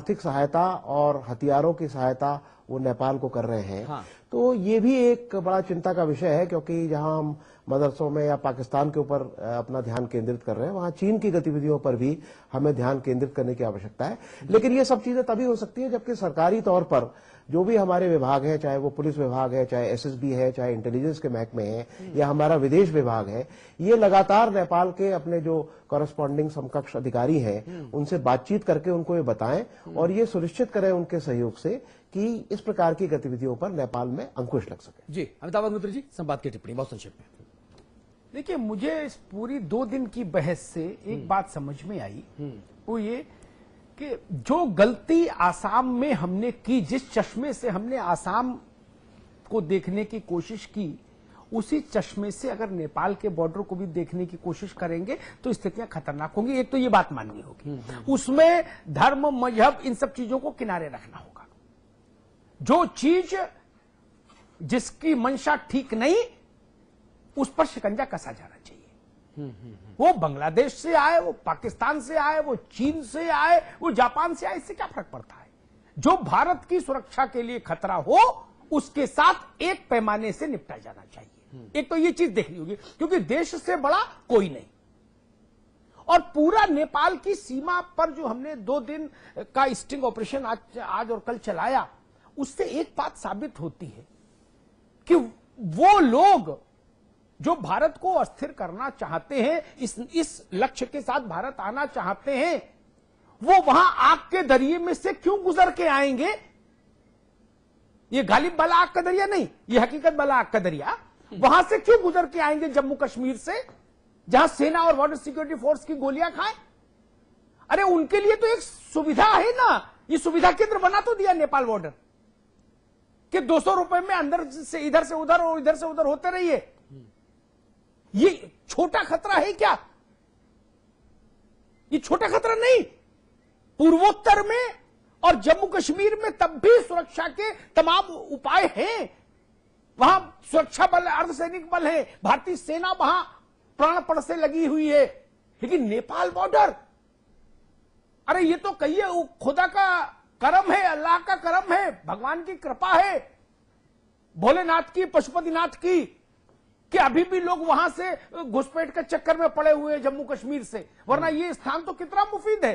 आर्थिक सहायता और हथियारों की सहायता वो नेपाल को कर रहे हैं। हाँ। तो ये भी एक बड़ा चिंता का विषय है, क्योंकि जहां हम मदरसों में या पाकिस्तान के ऊपर अपना ध्यान केंद्रित कर रहे हैं, वहां चीन की गतिविधियों पर भी हमें ध्यान केंद्रित करने की आवश्यकता है। लेकिन ये सब चीजें तभी हो सकती है जबकि सरकारी तौर पर जो भी हमारे विभाग हैं, चाहे वो पुलिस विभाग है, चाहे एसएसबी है, चाहे इंटेलिजेंस के महकमे हैं, या हमारा विदेश विभाग है, ये लगातार नेपाल के अपने जो कॉरेस्पॉन्डिंग समकक्ष अधिकारी हैं उनसे बातचीत करके उनको ये बताएं और ये सुनिश्चित करें उनके सहयोग से कि इस प्रकार की गतिविधियों पर नेपाल में अंकुश लग सके। जी अमिताभ अग्निहोत्री जी, संवाद की टिप्पणी बहुत संक्षेप में। देखिए, मुझे इस पूरी 2 दिन की बहस से एक बात समझ में आई, वो ये कि जो गलती आसाम में हमने की, जिस चश्मे से हमने आसाम को देखने की कोशिश की, उसी चश्मे से अगर नेपाल के बॉर्डर को भी देखने की कोशिश करेंगे तो स्थितियां खतरनाक होंगी। एक तो ये बात माननी होगी, उसमें धर्म, मजहब, इन सब चीजों को किनारे रखना होगा। जो चीज जिसकी मंशा ठीक नहीं, उस पर शिकंजा कसा जाना चाहिए। वो बांग्लादेश से आए, वो पाकिस्तान से आए, वो चीन से आए, वो जापान से आए, इससे क्या फर्क पड़ता है। जो भारत की सुरक्षा के लिए खतरा हो, उसके साथ एक पैमाने से निपटा जाना चाहिए। एक तो ये चीज देखनी होगी, क्योंकि देश से बड़ा कोई नहीं। और पूरा नेपाल की सीमा पर जो हमने 2 दिन का स्टिंग ऑपरेशन आज और कल चलाया, उससे एक बात साबित होती है कि वो लोग जो भारत को अस्थिर करना चाहते हैं, इस लक्ष्य के साथ भारत आना चाहते हैं, वो वहां आग के दरिये में से क्यों गुजर के आएंगे। ये गालिब वाला आग का दरिया नहीं, ये हकीकत वाला आग का दरिया। वहां से क्यों गुजर के आएंगे जम्मू कश्मीर से, जहां सेना और बॉर्डर सिक्योरिटी फोर्स की गोलियां खाएं। अरे उनके लिए तो एक सुविधा है ना, ये सुविधा केंद्र बना तो दिया नेपाल बॉर्डर कि 200 रुपए में अंदर से इधर से उधर और इधर से उधर होते रहिए। ये छोटा खतरा है क्या? ये छोटा खतरा नहीं। पूर्वोत्तर में और जम्मू कश्मीर में तब भी सुरक्षा के तमाम उपाय हैं। वहां सुरक्षा बल, अर्धसैनिक बल है, भारतीय सेना वहां प्राणपण से लगी हुई है। लेकिन नेपाल बॉर्डर, अरे ये तो कहिए खुदा का करम है, अल्लाह का करम है, भगवान की कृपा है, भोलेनाथ की, पशुपतिनाथ की, कि अभी भी लोग वहां से घुसपैठ के चक्कर में पड़े हुए हैं जम्मू कश्मीर से। वरना ये स्थान तो कितना मुफीद है।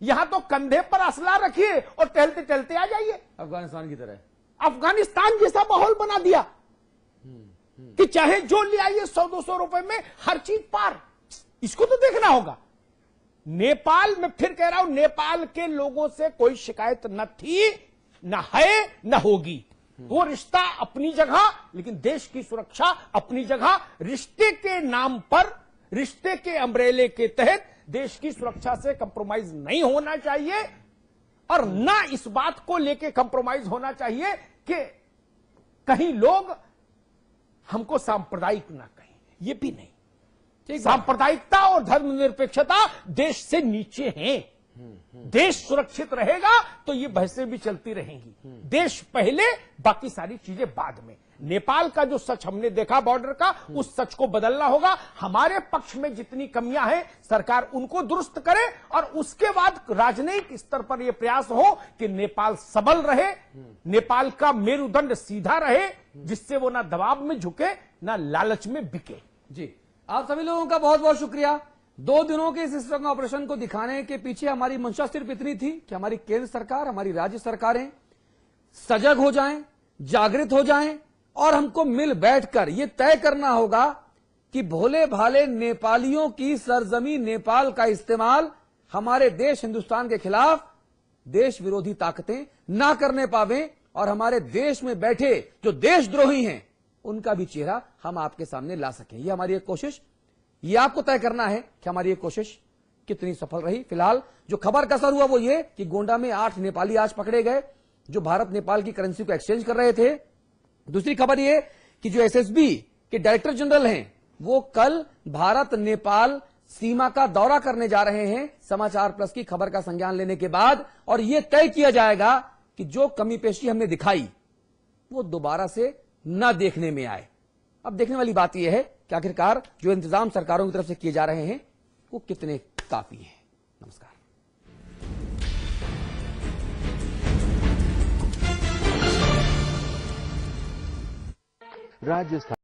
यहां तो कंधे पर असला रखिए और टहलते टहलते आ जाइए। अफगानिस्तान की तरह, अफगानिस्तान जैसा माहौल बना दिया कि चाहे जो ले आइए 100-200 रुपए में हर चीज पार। इसको तो देखना होगा। नेपाल में फिर कह रहा हूं, नेपाल के लोगों से कोई शिकायत न थी, न है, न होगी। वो रिश्ता अपनी जगह, लेकिन देश की सुरक्षा अपनी जगह। रिश्ते के नाम पर, रिश्ते के अम्ब्रेले के तहत देश की सुरक्षा से कंप्रोमाइज नहीं होना चाहिए। और ना इस बात को लेके कंप्रोमाइज होना चाहिए कि कहीं लोग हमको सांप्रदायिक ना कहें। ये भी नहीं। सांप्रदायिकता और धर्मनिरपेक्षता देश से नीचे हैं। देश सुरक्षित रहेगा तो ये बहसें भी चलती रहेंगी। देश पहले, बाकी सारी चीजें बाद में। नेपाल का जो सच हमने देखा बॉर्डर का, उस सच को बदलना होगा। हमारे पक्ष में जितनी कमियां हैं, सरकार उनको दुरुस्त करे और उसके बाद राजनयिक स्तर पर यह प्रयास हो कि नेपाल सबल रहे, नेपाल का मेरुदंड सीधा रहे, जिससे वो ना दबाव में झुके, ना लालच में बिके। जी, आप सभी लोगों का बहुत बहुत शुक्रिया। 2 दिनों के इस स्ट्रिंग ऑपरेशन को दिखाने के पीछे हमारी मंशा सिर्फ इतनी थी कि हमारी केंद्र सरकार, हमारी राज्य सरकारें सजग हो जाएं, जागृत हो जाएं और हमको मिल बैठकर यह तय करना होगा कि भोले भाले नेपालियों की सरजमी नेपाल का इस्तेमाल हमारे देश हिंदुस्तान के खिलाफ देश विरोधी ताकतें ना करने पावें और हमारे देश में बैठे जो देशद्रोही हैं उनका भी चेहरा हम आपके सामने ला सकें। यह हमारी एक कोशिश, ये आपको तय करना है कि हमारी ये कोशिश कितनी सफल रही। फिलहाल जो खबर का असर हुआ वो ये कि गोंडा में 8 नेपाली आज पकड़े गए जो भारत नेपाल की करेंसी को एक्सचेंज कर रहे थे। दूसरी खबर ये कि जो एसएसबी के डायरेक्टर जनरल हैं वो कल भारत नेपाल सीमा का दौरा करने जा रहे हैं समाचार प्लस की खबर का संज्ञान लेने के बाद, और यह तय किया जाएगा कि जो कमी पेशी हमने दिखाई वो दोबारा से न देखने में आए। अब देखने वाली बात यह है कि आखिरकार जो इंतजाम सरकारों की तरफ से किए जा रहे हैं वो कितने काफी हैं। नमस्कार। राजस्थान।